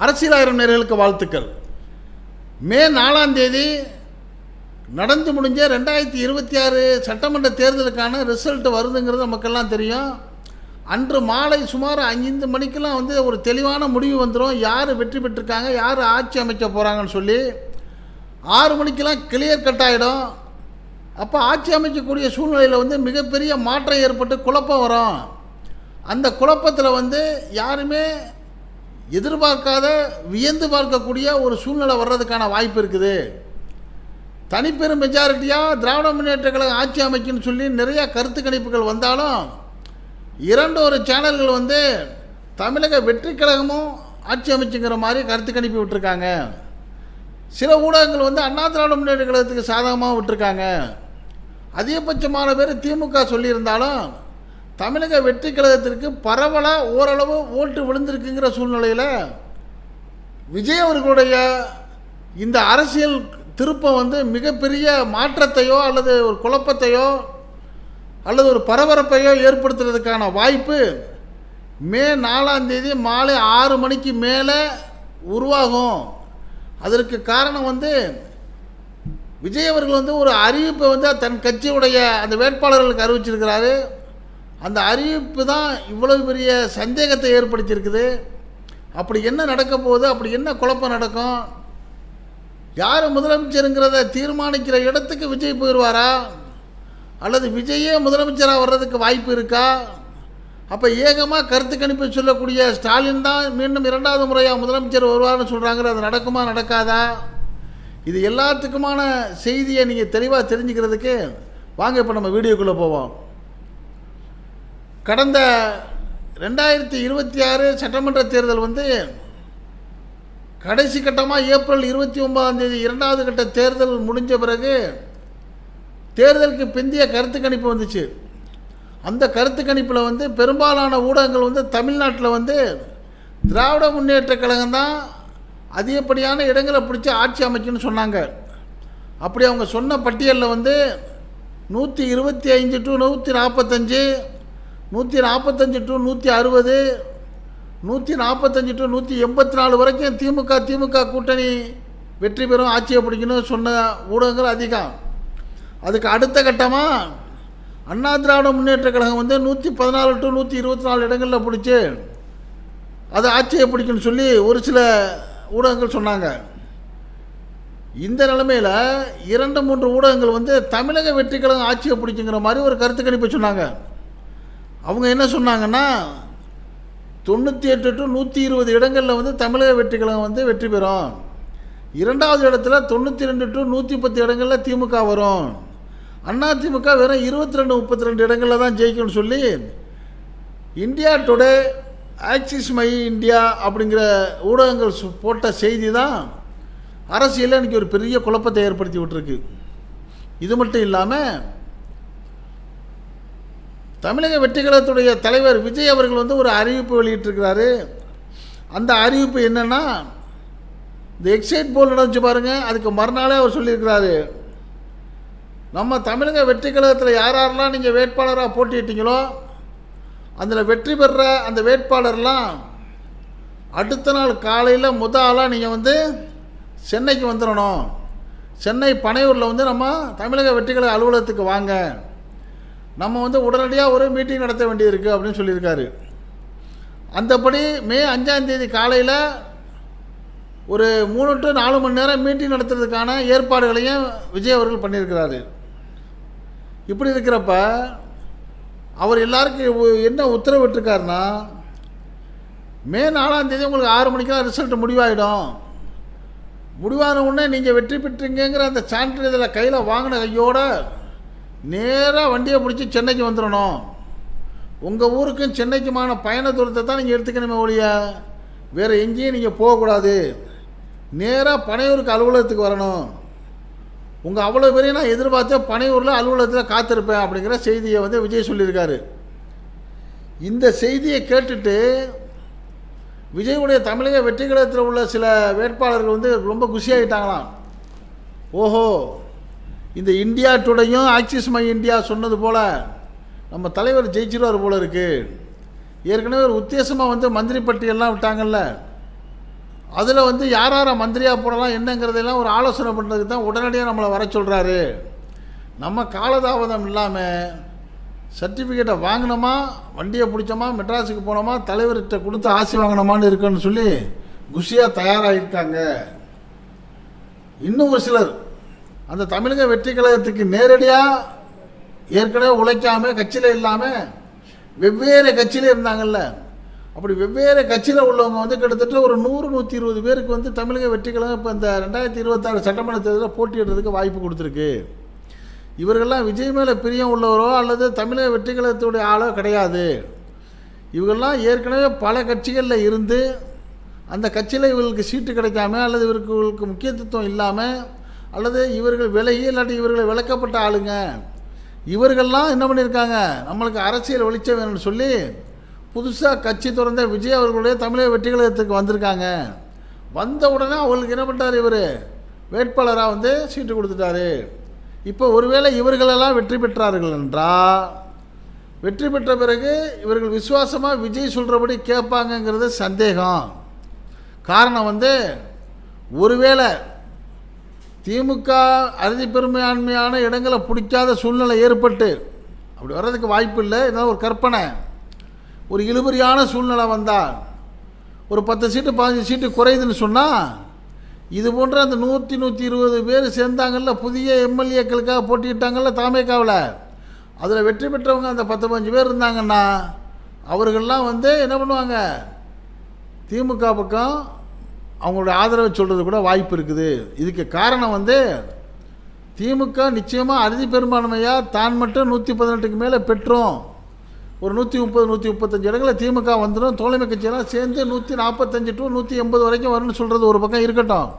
அரசியலாயிரம் நேயர்களுக்கு வாழ்த்துக்கள். மே 4ஆம் தேதி நடந்து முடிஞ்ச 2026 சட்டமன்ற தேர்தலுக்கான ரிசல்ட் வருதுங்கிறது நமக்கெல்லாம் தெரியும். அன்று மாலை சுமார் 5 மணிக்கெல்லாம் ஒரு தெளிவான முடிவு வந்துடும். யார் வெற்றி பெற்றிருக்காங்க, யார் ஆட்சி அமைக்க போகிறாங்கன்னு சொல்லி 6 மணிக்கெல்லாம் கிளியர் கட் ஆகிடும். அப்போ ஆட்சி அமைக்கக்கூடிய சூழ்நிலையில் மிகப்பெரிய மாற்றம் ஏற்பட்டு குழப்பம் வரும். அந்த குழப்பத்தில் யாருமே எதிர்பார்க்காத வியந்து பார்க்கக்கூடிய ஒரு சூழ்நிலை வர்றதுக்கான வாய்ப்பு இருக்குது. தனிப்பெரும் மெஜாரிட்டியாக திராவிட முன்னேற்ற கழகம் ஆட்சி அமைக்குன்னு சொல்லி நிறையா கருத்து கணிப்புகள் வந்தாலும் 2 சேனல்கள் தமிழக வெற்றி கழகமும் ஆட்சி அமைச்சுங்கிற மாதிரி கருத்து கணிப்பு விட்டுருக்காங்க. சில ஊடகங்கள் அண்ணா திராவிட முன்னேற்ற கழகத்துக்கு சாதகமாக விட்டுருக்காங்க. அதிகபட்சமான பேர் திமுக சொல்லியிருந்தாலும் தமிழக வெற்றி கழகத்திற்கு பரவலாக ஓரளவு ஓட்டு விழுந்திருக்குங்கிற சூழ்நிலையில் விஜய் அவர்களுடைய இந்த அரசியல் திருப்பம் மிகப்பெரிய மாற்றத்தையோ அல்லது ஒரு குழப்பத்தையோ அல்லது ஒரு பரபரப்பையோ ஏற்படுத்துறதுக்கான வாய்ப்பு மே 4ஆம் தேதி மாலை 6 மணிக்கு மேலே உருவாகும். அதற்கு காரணம் விஜய் அவர்கள் ஒரு அறிவிப்பை தன் கட்சியுடைய அந்த வேட்பாளர்களுக்கு அறிவிச்சிருக்கிறாரு. அந்த அறிவிப்பு தான் இவ்வளவு பெரிய சந்தேகத்தை ஏற்படுத்தியிருக்குது. அப்படி என்ன நடக்க போகுது, அப்படி என்ன குழப்பம் நடக்கும், யார் முதலமைச்சருங்கிறத தீர்மானிக்கிற இடத்துக்கு விஜய் போயிடுவாரா அல்லது விஜயே முதலமைச்சராக வர்றதுக்கு வாய்ப்பு இருக்கா? அப்போ ஏகமாக கருத்து கணிப்பு சொல்லக்கூடிய ஸ்டாலின் தான் மீண்டும் 2வது முறையாக முதலமைச்சர் வருவார்னு சொல்கிறாங்க. அது நடக்குமா நடக்காதா? இது எல்லாத்துக்குமான செய்தியை நீங்கள் தெளிவாக தெரிஞ்சுக்கிறதுக்கு வாங்க இப்போ நம்ம வீடியோக்குள்ளே போவோம். கடந்த 2026 சட்டமன்ற தேர்தல் கடைசி கட்டமாக ஏப்ரல் 29ஆம் தேதி 2வது கட்ட தேர்தல் முடிஞ்ச பிறகு தேர்தலுக்கு பிந்தைய கருத்து கணிப்பு வந்துச்சு. அந்த கருத்து கணிப்பில் பெரும்பாலான ஊடகங்கள் தமிழ்நாட்டில் திராவிட முன்னேற்ற கழகம் தான் அதிகப்படியான இடங்களை பிடிச்சி ஆட்சி அமைக்குன்னு சொன்னாங்க. அப்படி அவங்க சொன்ன பட்டியலில் 125 to 145, 145 to 160, 145 to 184 வரைக்கும் திமுக கூட்டணி வெற்றி பெறும், ஆட்சியை பிடிக்கணும்னு சொன்ன ஊடகங்கள் அதிகம். அதுக்கு அடுத்த கட்டமாக அண்ணா திராவிட முன்னேற்ற கழகம் 114 to 124 இடங்களில் பிடிச்சி அது ஆட்சியை பிடிக்குன்னு சொல்லி ஒரு சில ஊடகங்கள் சொன்னாங்க. இந்த நிலைமையில் 2-3 ஊடகங்கள் தமிழக வெற்றி கழகம் ஆட்சியை பிடிக்குங்கிற மாதிரி ஒரு கருத்து கணிப்பை சொன்னாங்க. அவங்க என்ன சொன்னாங்கன்னா 98 to 120 இடங்களில் தமிழக வெற்றி கழகம் வெற்றி பெறும், 2வது இடத்துல 92 to 110 இடங்களில் திமுக வரும், அதிமுக வெறும் 22-32 இடங்களில் தான் ஜெயிக்கும்னு சொல்லி India today, axis my India அப்படிங்கிற ஊடகங்கள் போட்ட செய்தி தான் அரசியலில் இன்றைக்கி ஒரு பெரிய குழப்பத்தை ஏற்படுத்தி விட்டுருக்கு. இது மட்டும் இல்லாமல் தமிழக வெற்றி கழகத்துடைய தலைவர் விஜய் அவர்கள் ஒரு அறிவிப்பு வெளியிட்டிருக்கிறாரு. அந்த அறிவிப்பு என்னென்னா, இந்த எக்ஸைட் போல் நடந்துச்சு பாருங்கள், அதுக்கு மறுநாளே அவர் சொல்லியிருக்கிறாரு, நம்ம தமிழக வெற்றி கழகத்தில் யாரெல்லாம் நீங்கள் வேட்பாளராக போட்டியிட்டீங்களோ அதில் வெற்றி பெறுற அந்த வேட்பாளர்லாம் அடுத்த நாள் காலையில் ஆளாக நீங்கள் சென்னைக்கு வந்துடணும், சென்னை பனையூரில் நம்ம தமிழக வெற்றி கழக அலுவலகத்துக்கு வாங்க, நம்ம உடனடியாக ஒரு மீட்டிங் நடத்த வேண்டியிருக்கு அப்படின்னு சொல்லியிருக்காரு. அந்தபடி மே 5ஆம் தேதி காலையில் ஒரு 3 to 4 மணி நேரம் மீட்டிங் நடத்துறதுக்கான ஏற்பாடுகளையும் விஜய் அவர்கள் பண்ணியிருக்கிறாரு. இப்படி இருக்கிறப்ப அவர் எல்லாருக்கும் என்ன உத்தரவிட்டிருக்காருன்னா, மே 4ஆம் தேதி உங்களுக்கு 6 மணிக்கெலாம் ரிசல்ட் முடிவாயிடும், முடிவான உடனே நீங்கள் வெற்றி பெற்றீங்கிற அந்த சான்றிதழை கையில் வாங்கின கையோடு நேராக வண்டியை பிடிச்சி சென்னைக்கு வந்துடணும், உங்கள் ஊருக்கும் சென்னைக்குமான பயண தூரத்தை தான் நீங்கள் எடுத்துக்கணுமே ஒழிய வேறு எங்கேயும் நீங்கள் போகக்கூடாது, நேராக பனையூருக்கு அலுவலகத்துக்கு வரணும், உங்கள் அவ்வளோ பெரிய நான் எதிர்பார்த்தேன் பனையூரில் அலுவலகத்தில் காத்திருப்பேன் அப்படிங்கிற செய்தியை விஜய் சொல்லியிருக்காரு. இந்த செய்தியை கேட்டுட்டு விஜயுடைய தமிழக வெற்றி கழகத்தில் உள்ள சில வேட்பாளர்கள் ரொம்ப குஷியாகிட்டாங்களாம். ஓஹோ, இந்த இந்தியா டுடேயும் ஆக்சிஸ் மை இந்தியா சொன்னது போல் நம்ம தலைவர் ஜெயிச்சிருவார் போல இருக்குது. ஏற்கனவே ஒரு உத்தேசமாக மந்திரி பட்டியெல்லாம் விட்டாங்கல்ல, அதில் வந்து யார் யாரை மந்திரியாக போடலாம் என்னங்கிறதெல்லாம் ஒரு ஆலோசனை பண்ணுறதுக்கு தான் உடனடியாக நம்மளை வர சொல்கிறாரு. நம்ம காலதாமதம் இல்லாமல் சர்டிஃபிகேட்டை வாங்கினோமா, வண்டியை பிடிச்சோமா, மெட்ராஸுக்கு போனோமா, தலைவர்கிட்ட கொடுத்து ஆசி வாங்கினோமான்னு இருக்குன்னு சொல்லி குஷியாக தயாராகிருக்காங்க. இன்னும் ஒரு சிலர் அந்த தமிழக வெற்றி கழகத்துக்கு நேரடியாக ஏற்கனவே உழைக்காமல் கட்சியில் இல்லாமல் வெவ்வேறு கட்சியில் இருந்தாங்கல்ல, அப்படி வெவ்வேறு கட்சியில் உள்ளவங்க வந்து கிட்டத்தட்ட ஒரு 100-120 பேருக்கு வந்து தமிழக வெற்றி கழகம் இப்போ இந்த 2026 சட்டமன்ற தேர்தலில் போட்டியிடுறதுக்கு வாய்ப்பு கொடுத்துருக்கு. இவர்கள்லாம் விஜய் மேலே பிரியம் உள்ளவரோ அல்லது தமிழக வெற்றி கழகத்துடைய ஆளோ கிடையாது. இவர்கள்லாம் ஏற்கனவே பல கட்சிகளில் இருந்து அந்த கட்சியில் இவர்களுக்கு சீட்டு கிடைக்காம அல்லது இவர்களுக்கு முக்கியத்துவம் இல்லாமல் அல்லது இவர்கள் விலகி இல்லாட்டி இவர்களை விளக்கப்பட்ட ஆளுங்க. இவர்கள்லாம் என்ன பண்ணியிருக்காங்க, நம்மளுக்கு அரசியல் வெளிச்சம் வேணும்னு சொல்லி புதுசாக கட்சி திறந்த விஜய் அவர்களுடைய தமிழக வெற்றி கழகத்துக்கு வந்திருக்காங்க. வந்த உடனே அவங்களுக்கு என்ன பண்ணிட்டார், இவர் வேட்பாளராக வந்து சீட்டு கொடுத்துட்டாரு. இப்போ ஒருவேளை இவர்களெல்லாம் வெற்றி பெற்றார்கள் என்றால், வெற்றி பெற்ற பிறகு இவர்கள் விசுவாசமாக விஜய் சொல்கிறபடி கேட்பாங்கங்கிறது சந்தேகம். காரணம் வந்து ஒருவேளை திமுக அறுதி பெரும்பான்மையான இடங்களை பிடிக்காத சூழ்நிலை ஏற்பட்டு அப்படி வர்றதுக்கு வாய்ப்பு இல்லை. இதனால் ஒரு கற்பனை, ஒரு இழுபறியான சூழ்நிலை வந்தால் ஒரு 10 சீட்டு 15 சீட்டு குறையுதுன்னு சொன்னால், இது போன்ற அந்த 100-120 பேர் சேர்ந்தாங்கல்ல, புதிய எம்எல்ஏக்களுக்காக போட்டிட்டாங்கல்ல தாமேக்காவில், அதில் வெற்றி பெற்றவங்க அந்த 10-15 பேர் இருந்தாங்கன்னா அவர்கள்லாம் வந்து என்ன பண்ணுவாங்க, திமுக பக்கம் அவங்களோட ஆதரவை சொல்கிறது கூட வாய்ப்பு இருக்குது. இதுக்கு காரணம் வந்து திமுக நிச்சயமாக அறுதி பெரும்பான்மையாக தான் மட்டும் 118க்கு மேலே பெற்றோம், ஒரு 130-135 இடங்களை திமுக வந்துடும், தோழமை கட்சியெல்லாம் சேர்ந்து 145-180 வரைக்கும் வரும்னு சொல்கிறது ஒரு பக்கம் இருக்கட்டும்.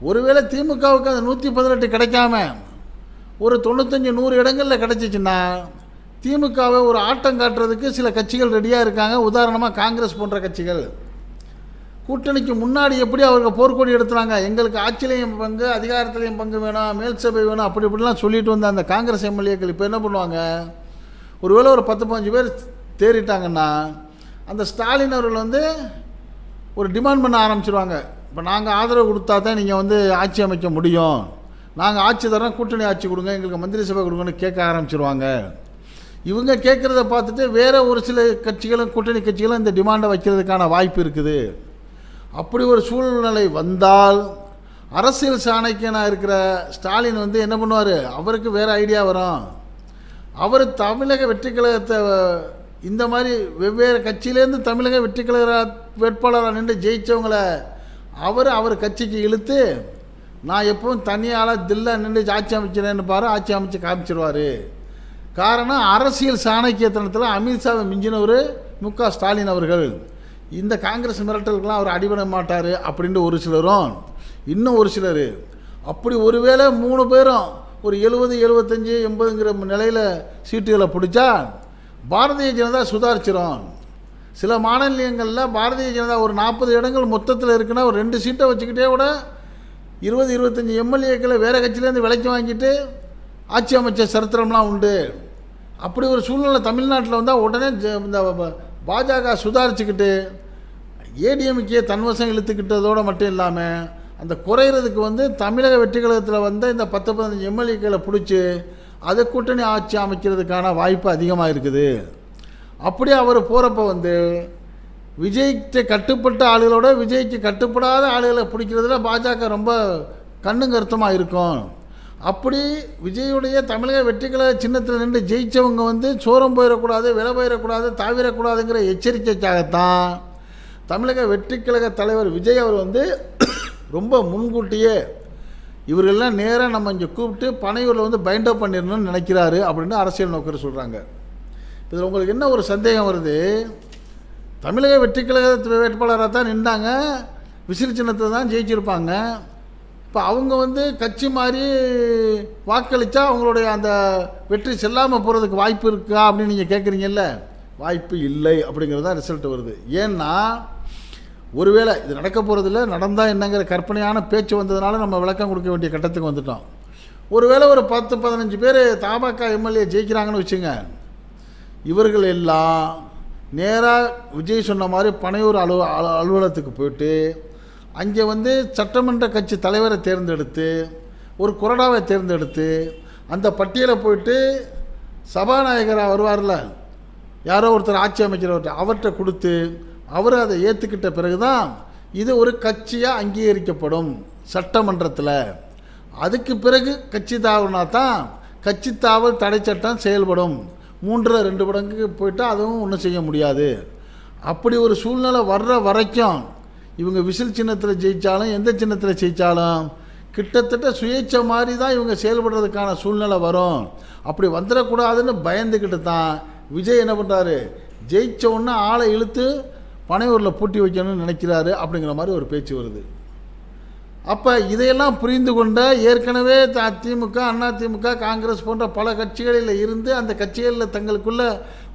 ஒருவேளை திமுகவுக்கு அந்த 118 கிடைக்காம ஒரு 95-100 இடங்களில் கிடச்சிச்சின்னா திமுகவை ஒரு ஆட்டம் காட்டுறதுக்கு சில கட்சிகள் ரெடியாக இருக்காங்க. உதாரணமாக காங்கிரஸ் போன்ற கட்சிகள் கூட்டணிக்கு முன்னாடி எப்படி அவர்கள் போர்க்கொடி எடுத்துறாங்க, எங்களுக்கு ஆட்சியிலையும் பங்கு அதிகாரத்திலையும் பங்கு வேணும், மேல் சபை வேணும், அப்படி இப்படிலாம் சொல்லிட்டு வந்த அந்த காங்கிரஸ் எம்எல்ஏக்கள் இப்போ என்ன பண்ணுவாங்க, ஒருவேளை ஒரு 10-15 பேர் தேறிட்டாங்கன்னா அந்த ஸ்டாலின் அவர்கள் வந்து ஒரு டிமாண்ட் பண்ண ஆரம்பிச்சிருவாங்க. இப்போ நாங்கள் ஆதரவு கொடுத்தா தான் நீங்கள் வந்து ஆட்சி அமைக்க முடியும், நாங்கள் ஆட்சி தரோம், கூட்டணி ஆட்சி கொடுங்க, எங்களுக்கு மந்திரி சபை கொடுங்கன்னு கேட்க ஆரம்பிச்சிருவாங்க. இவங்க கேட்குறத பார்த்துட்டு வேறு ஒரு சில கட்சிகளும் கூட்டணி கட்சிகளும் இந்த டிமாண்டை வைக்கிறதுக்கான வாய்ப்பு இருக்குது. அப்படி ஒரு சூழ்நிலை வந்தால் அரசியல் சாணக்கியனாக இருக்கிற ஸ்டாலின் வந்து என்ன பண்ணுவார், அவருக்கு வேறு ஐடியா வரும். அவர் தமிழக வெற்றி கழகத்தை இந்த மாதிரி வெவ்வேறு கட்சியிலேருந்து தமிழக வெற்றி கழக வேட்பாளராக நின்று ஜெயித்தவங்களை அவர் கட்சிக்கு இழுத்து நான் எப்பவும் தனியால் தில்லை நின்று ஆட்சி அமைக்கிறேன்னு ஆட்சி அமைச்சு காமிச்சிருவார். காரணம் அரசியல் சாணக்கியத்தனத்தில் அமித்ஷாவை மிஞ்சினவர் மு.க. ஸ்டாலின் அவர்கள். இந்த காங்கிரஸ் மிரட்டலுக்கெல்லாம் அவர் அடிபட மாட்டார் அப்படின்ட்டு ஒரு சிலரும், இன்னும் ஒரு சிலர் அப்படி ஒருவேளை 3 பேரும் ஒரு 70-75-80ங்கிற நிலையில் சீட்டுகளை பிடிச்சா பாரதிய ஜனதா சுதாரிச்சிடும். சில மாநிலங்களில் பாரதிய ஜனதா ஒரு 40 இடங்கள் மொத்தத்தில் இருக்குன்னா ஒரு 2 சீட்டை வச்சுக்கிட்டே கூட 20-25 எம்எல்ஏக்களை வேறு கட்சியிலேருந்து விலைக்கு வாங்கிட்டு ஆட்சி அமைச்ச சரித்திரம்லாம் உண்டு. அப்படி ஒரு சூழ்நிலை தமிழ்நாட்டில் வந்தால் உடனே இந்த பாஜக சுதாரிச்சுக்கிட்டு ஏடிஎம்கே தன்வசம் இழுத்துக்கிட்டதோடு மட்டும் இல்லாமல் அந்த குறையிறதுக்கு வந்து தமிழக வெற்றி கழகத்தில் வந்த இந்த 10-15 எம்எல்ஏக்களை பிடிச்சி அதை கூட்டணி ஆட்சி அமைக்கிறதுக்கான வாய்ப்பு அதிகமாக இருக்குது. அப்படியே அவர் போகிறப்ப வந்து விஜய்க்கு கட்டுப்பட்ட ஆளுகளோட விஜய்க்கு கட்டுப்படாத ஆளுகளை பிடிக்கிறதுல பாஜக ரொம்ப கண்ணும் கருத்துமாக இருக்கும். அப்படி விஜயுடைய தமிழக வெற்றி கழக சின்னத்தில் நின்று ஜெயித்தவங்க வந்து சோரம் போயிடக்கூடாது, விலை போயிடக்கூடாது, தாவிடக்கூடாதுங்கிற எச்சரிக்கைக்காகத்தான் தமிழக வெற்றி கழக தலைவர் விஜய் அவர் வந்து ரொம்ப முன்கூட்டியே இவர்களெல்லாம் நேராக நம்ம இங்கே கூப்பிட்டு பனையூரில் வந்து பைண்ட் அப் பண்ணிடணும்னு நினைக்கிறாரு அப்படின்னு அரசியல் நோக்கர் சொல்கிறாங்க. இதில் உங்களுக்கு என்ன ஒரு சந்தேகம் வருது, தமிழக வெற்றி கழக வேட்பாளராக தான் நின்றாங்க, விசில் சின்னத்தை தான் ஜெயிச்சிருப்பாங்க. இப்போ அவங்க வந்து கட்சி மாதிரி வாக்களித்தா அவங்களுடைய அந்த வெற்றி செல்லாமல் போகிறதுக்கு வாய்ப்பு இருக்கா அப்படின்னு நீங்கள் கேட்குறீங்கல்ல, வாய்ப்பு இல்லை அப்படிங்கிறது தான் ரிசல்ட் வருது. ஏன்னா ஒருவேளை இது நடக்க போகிறதில்ல, நடந்தால் என்னங்கிற கற்பனையான பேச்சு வந்ததுனால நம்ம விளக்கம் கொடுக்க வேண்டிய கட்டத்துக்கு வந்துட்டோம். ஒருவேளை ஒரு 10-15 பேர் தமாக எம்எல்ஏ ஜெயிக்கிறாங்கன்னு வச்சுங்க, இவர்கள் எல்லாம் நேராக விஜய் சொன்ன மாதிரி பனையூர் அலுவலகத்துக்கு போயிட்டு அங்கே வந்து சட்டமன்ற கட்சி தலைவரை தேர்ந்தெடுத்து ஒரு கொறடாவை தேர்ந்தெடுத்து அந்த பட்டியலை போயிட்டு சபாநாயகராக வருவார்ல, யாரோ ஒருத்தர் ஆட்சி அமைக்கிறவர்கிட்ட அவர்கிட்ட கொடுத்து அவர் அதை ஏற்றுக்கிட்ட பிறகு தான் இது ஒரு கட்சியாக அங்கீகரிக்கப்படும் சட்டமன்றத்தில். அதுக்கு பிறகு கட்சி தாவல்னா தான் கட்சி தாவல் தடை சட்டம் செயல்படும். 3-2 மடங்கு போயிட்டால் அதுவும் ஒன்றும் செய்ய முடியாது. அப்படி ஒரு சூழ்நிலை வர்ற வரைக்கும் இவங்க விசில் சின்னத்தில் ஜெயித்தாலும் எந்த சின்னத்தில் ஜெயித்தாலும் கிட்டத்தட்ட சுயேட்சை மாதிரி தான் இவங்க செயல்படுறதுக்கான சூழ்நிலை வரும். அப்படி வந்துடக்கூடாதுன்னு பயந்துக்கிட்டு தான் விஜய் என்ன பண்ணுறாரு, ஜெயிச்ச உடனே ஆளை இழுத்து பனையூரில் பூட்டி வைக்கணும்னு நினைக்கிறாரு அப்படிங்கிற மாதிரி ஒரு பேச்சு வருது. அப்போ இதையெல்லாம் புரிந்து கொண்ட ஏற்கனவே திமுக, அதிமுக, காங்கிரஸ் போன்ற பல கட்சிகளில் இருந்து அந்த கட்சிகளில் தங்களுக்குள்ள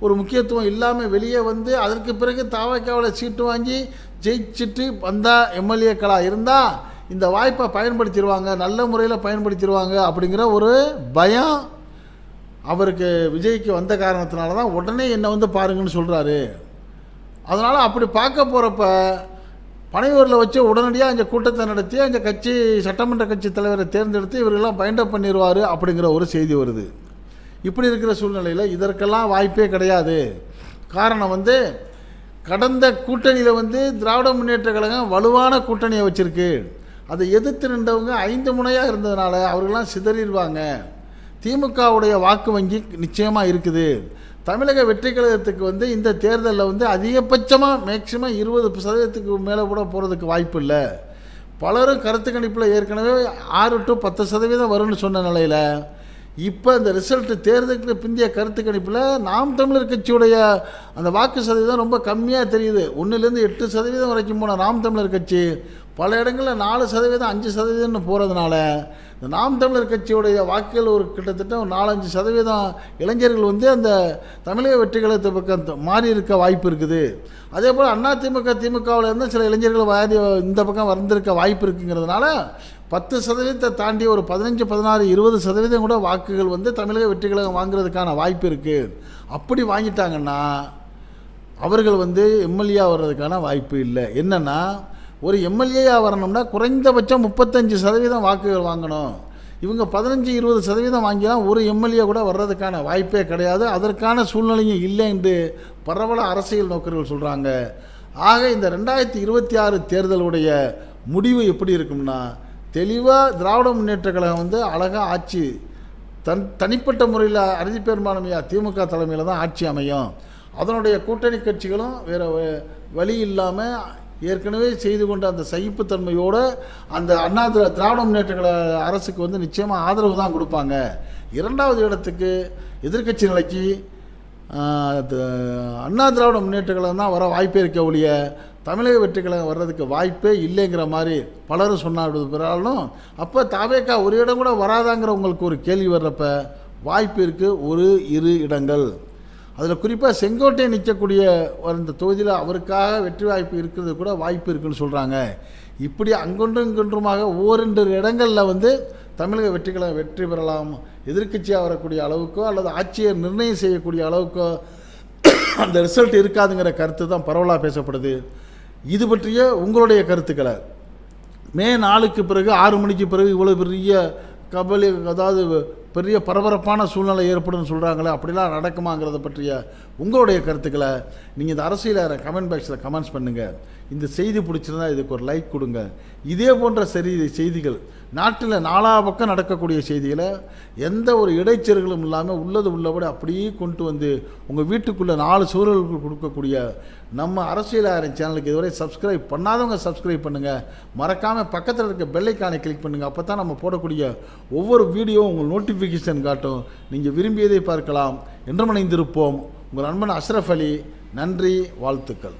ஒரு முக்கியத்துவம் இல்லாமல் வெளியே வந்து அதற்கு பிறகு தவகவில் சீட்டு வாங்கி ஜெயிச்சுட்டு வந்தால் எம்எல்ஏக்களாக இருந்தால் இந்த வாய்ப்பை பயன்படுத்திடுவாங்க, நல்ல முறையில் பயன்படுத்திடுவாங்க அப்படிங்கிற ஒரு பயம் அவருக்கு விஜய்க்கு வந்த காரணத்தினால தான் உடனே என்னை வந்து பாருங்கன்னு சொல்கிறாரு. அதனால் அப்படி பார்க்க போகிறப்ப பனையூரில் வச்சு உடனடியாக அங்கே கூட்டத்தை நடத்தி அங்கே கட்சி சட்டமன்ற கட்சி தலைவரை தேர்ந்தெடுத்து இவர்களெல்லாம் பைண்டப் பண்ணிடுவார் அப்படிங்கிற ஒரு செய்தி வருது. இப்படி இருக்கிற சூழ்நிலையில் இதற்கெல்லாம் வாய்ப்பே கிடையாது. காரணம் வந்து கடந்த கூட்டணியில் வந்து திராவிட முன்னேற்ற கழகம் வலுவான கூட்டணியை வச்சுருக்கு. அதை எதிர்த்து நின்றவங்க 5 முனையாக இருந்ததுனால அவர்களெலாம் சிதறிடுவாங்க. திமுகவுடைய வாக்கு வங்கி நிச்சயமாக இருக்குது. தமிழக வெற்றி கழகத்துக்கு வந்து இந்த தேர்தலில் வந்து அதிகபட்சமாக மேக்சிமம் 20% மேலே கூட போகிறதுக்கு வாய்ப்பு இல்லை. பலரும் கருத்து கணிப்பில் ஏற்கனவே 6-10% வரும்னு சொன்ன நிலையில் இப்போ இந்த ரிசல்ட்டு தேர்தலுக்கு பிந்தைய கருத்து கணிப்பில் நாம் தமிழர் கட்சியுடைய அந்த வாக்கு சதவீதம் ரொம்ப கம்மியாக தெரியுது. 1-8% வரைக்கும் போன நாம் தமிழர் கட்சி பல இடங்களில் 4%, 5% போகிறதுனால இந்த நாம் தமிழர் கட்சியுடைய வாக்குகள் ஒரு கிட்டத்தட்ட ஒரு 4-5% இளைஞர்கள் வந்து அந்த தமிழக வெற்றி கழகத்து பக்கம் மாறி இருக்க வாய்ப்பு இருக்குது. அதே போல் அதிமுக, திமுகவில் இருந்து சில இளைஞர்கள் இந்த பக்கம் வந்திருக்க வாய்ப்பு இருக்குங்கிறதுனால 10% தாண்டி ஒரு 15, 16, 20% கூட வாக்குகள் வந்து தமிழக வெற்றி கழகம் வாங்குறதுக்கான வாய்ப்பு இருக்குது. அப்படி வாங்கிட்டாங்கன்னா அவர்கள் வந்து எம்எல்ஏ வர்றதுக்கான வாய்ப்பு இல்லை. என்னென்னா ஒரு எம்எல்ஏயாக வரணும்னா குறைந்தபட்சம் 35% வாக்குகள் வாங்கணும். இவங்க 15-20% வாங்கினால் ஒரு எம்எல்ஏ கூட வர்றதுக்கான வாய்ப்பே கிடையாது. அதற்கான சூழ்நிலையும் இல்லை என்று பரவல அரசியல் நோக்கர்கள் சொல்கிறாங்க. ஆக இந்த 2026 தேர்தலுடைய முடிவு எப்படி இருக்கும்னா தெளிவாக திராவிட முன்னேற்ற கழகம் வந்து அழகாக ஆட்சி தனிப்பட்ட முறையில் அறுதி பெரும்பான்மையாக திமுக தலைமையில் தான் ஆட்சி அமையும். அதனுடைய கூட்டணி கட்சிகளும் வேறு வழி இல்லாமல் ஏற்கனவே செய்து கொண்ட அந்த சகிப்புத்தன்மையோடு அந்த திராவிட முன்னேற்ற கழக அரசுக்கு வந்து நிச்சயமாக ஆதரவு தான் கொடுப்பாங்க. 2வது இடத்துக்கு எதிர்க்கட்சி நிலைக்கு திராவிட முன்னேற்ற கழகம் தான் வர வாய்ப்பே இருக்க ஒழிய தமிழக வெற்றி கழகம் வர்றதுக்கு வாய்ப்பே இல்லைங்கிற மாதிரி பலரும் சொன்னாலும் அப்போ தவேகா ஒரு இடம் கூட வராதாங்கிற உங்களுக்கு ஒரு கேள்வி வர்றப்ப வாய்ப்பு இருக்குது 1-2 இடங்கள். அதில் குறிப்பாக செங்கோட்டையை நிற்கக்கூடிய இந்த தொகுதியில் அவருக்காக வெற்றி வாய்ப்பு இருக்கிறது கூட வாய்ப்பு இருக்குதுன்னு சொல்கிறாங்க. இப்படி அங்கொன்றும் இங்கொன்றுமாக 1-2 இடங்களில் வந்து தமிழக வெற்றி கழகம் வெற்றி பெறலாம். எதிர்க்கட்சியாக வரக்கூடிய அளவுக்கோ அல்லது ஆட்சியை நிர்ணயம் செய்யக்கூடிய அளவுக்கோ அந்த ரிசல்ட் இருக்காதுங்கிற கருத்து தான் பரவலாக பேசப்படுது. இது பற்றிய உங்களுடைய கருத்துக்களை மே 4க்கு பிறகு 6 மணிக்கு பிறகு இவ்வளோ பெரிய அதாவது பெரிய பரபரப்பான சூழ்நிலை ஏற்படும் சொல்கிறாங்களே, அப்படிலாம் நடக்குமாங்கிறத பற்றிய உங்களுடைய கருத்துக்களை நீங்கள் இந்த அரசியல் கமெண்ட் பாக்ஸில் கமெண்ட்ஸ் பண்ணுங்கள். இந்த செய்தி பிடிச்சிருந்தா இதுக்கு ஒரு லைக் கொடுங்க. இதே போன்ற செய்திகள் நாட்டில் 4 பக்கம் நடக்கக்கூடிய செய்திகளை எந்த ஒரு இடைச்செருகளும் இல்லாமல் உள்ளது உள்ளபடி அப்படியே கொண்டு வந்து உங்கள் வீட்டுக்குள்ளே 4 சூழல்கள் கொடுக்கக்கூடிய நம்ம அரசியல் சேனலுக்கு இதுவரை சப்ஸ்கிரைப் பண்ணாதவங்க சப்ஸ்கிரைப் பண்ணுங்கள். மறக்காமல் பக்கத்தில் இருக்க பெல்லைக்கானை கிளிக் பண்ணுங்கள். அப்போ தான் நம்ம போடக்கூடிய ஒவ்வொரு வீடியோவும் உங்கள் நோட்டிஃபிகேஷன் காட்டும். நீங்கள் விரும்பியதை பார்க்கலாம். என்றும் இணைந்திருப்போம். உங்கள் நண்பன் அஷ்ரஃப் அலி. நன்றி, வாழ்த்துக்கள்.